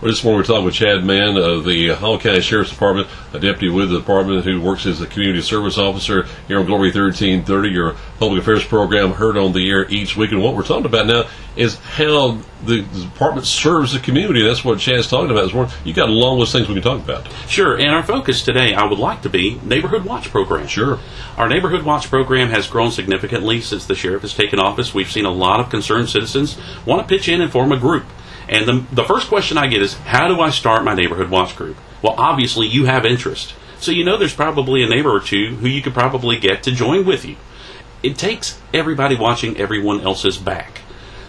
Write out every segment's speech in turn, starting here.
Well, this morning we're talking with Chad Mann of the Hall County Sheriff's Department, a deputy with the department who works as a community service officer here on Glory 1330, your public affairs program heard on the air each week. And what we're talking about now is how the department serves the community. That's what Chad's talking about this morning. You got a long list of things we can talk about. Sure, and our focus today, I would like to be Neighborhood Watch Program. Sure. Our Neighborhood Watch Program has grown significantly since the sheriff has taken office. We've seen a lot of concerned citizens want to pitch in and form a group. And the first question I get is, how do I start my Neighborhood Watch group? Well, obviously, you have interest. So you know there's probably a neighbor or two who you could probably get to join with you. It takes everybody watching everyone else's back.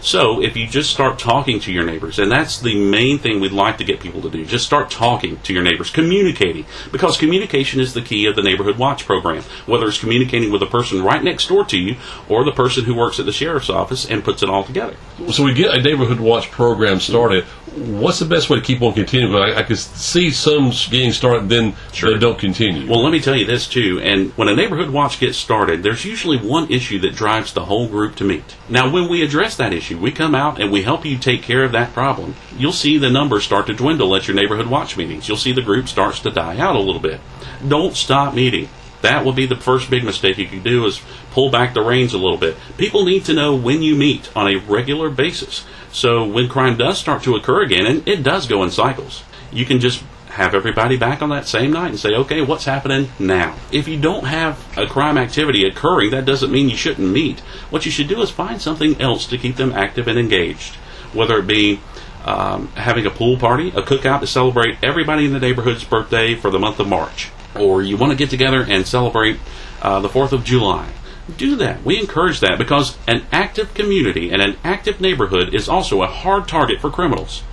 So if you just start talking to your neighbors, and that's the main thing we'd like to get people to do, just start talking to your neighbors, communicating, because communication is the key of the Neighborhood Watch Program, whether it's communicating with the person right next door to you or the person who works at the sheriff's office and puts it all together. So we get a Neighborhood Watch Program started. What's the best way to keep on continuing? I could see some getting started, then they don't continue. Well, let me tell you this, too. And when a Neighborhood Watch gets started, there's usually one issue that drives the whole group to meet. Now, when we address that issue, we come out and we help you take care of that problem. You'll see the numbers start to dwindle at your Neighborhood Watch meetings. You'll see the group starts to die out a little bit. Don't stop meeting. That will be the first big mistake you can do, is pull back the reins a little bit. People need to know when you meet on a regular basis. So when crime does start to occur again, and it does go in cycles, you can just have everybody back on that same night and say, okay, what's happening now? If you don't have a crime activity occurring, that doesn't mean you shouldn't meet. What you should do is find something else to keep them active and engaged, whether it be having a pool party, a cookout to celebrate everybody in the neighborhood's birthday for the month of March, or you want to get together and celebrate the 4th of July. Do that. We encourage that, because an active community and an active neighborhood is also a hard target for criminals.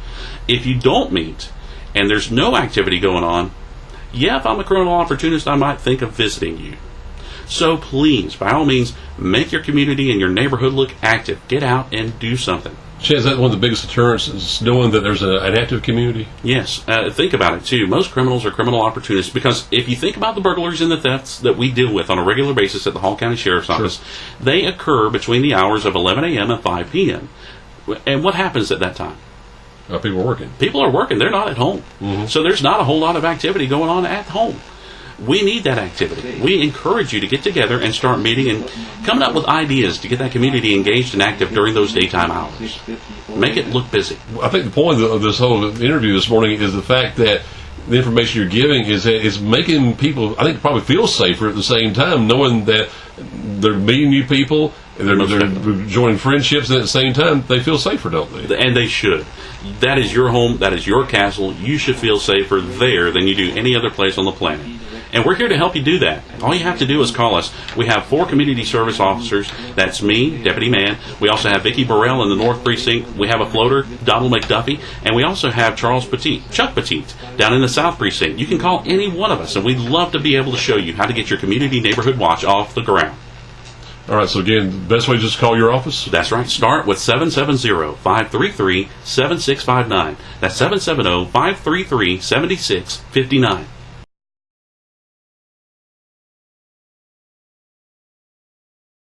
If you don't meet and there's no activity going on, if I'm a criminal opportunist, I might think of visiting you. So please, by all means, make your community and your neighborhood look active. Get out and do something. Chad, is that one of the biggest deterrents, is knowing that there's an active community? Yes. Think about it, too. Most criminals are criminal opportunists, because if you think about the burglaries and the thefts that we deal with on a regular basis at the Hall County Sheriff's Office, they occur between the hours of 11 a.m. and 5 p.m. And what happens at that time? People are working. People are working. They're not at home. Mm-hmm. So there's not a whole lot of activity going on at home. We need that activity. We encourage you to get together and start meeting and coming up with ideas to get that community engaged and active during those daytime hours. Make it look busy. I think the point of this whole interview this morning is the fact that the information you're giving is making people, I think, probably feel safer at the same time, knowing that they're meeting new people, they're joining friendships, and at the same time, they feel safer, don't they? And they should. That is your home. That is your castle. You should feel safer there than you do any other place on the planet. And we're here to help you do that. All you have to do is call us. We have 4 community service officers. That's me, Deputy Mann. We also have Vicki Burrell in the North Precinct. We have a floater, Donald McDuffie. And we also have Chuck Petit, down in the South Precinct. You can call any one of us, and we'd love to be able to show you how to get your community neighborhood watch off the ground. All right, so again, the best way to just call your office? That's right. Start with 770-533-7659. That's 770-533-7659.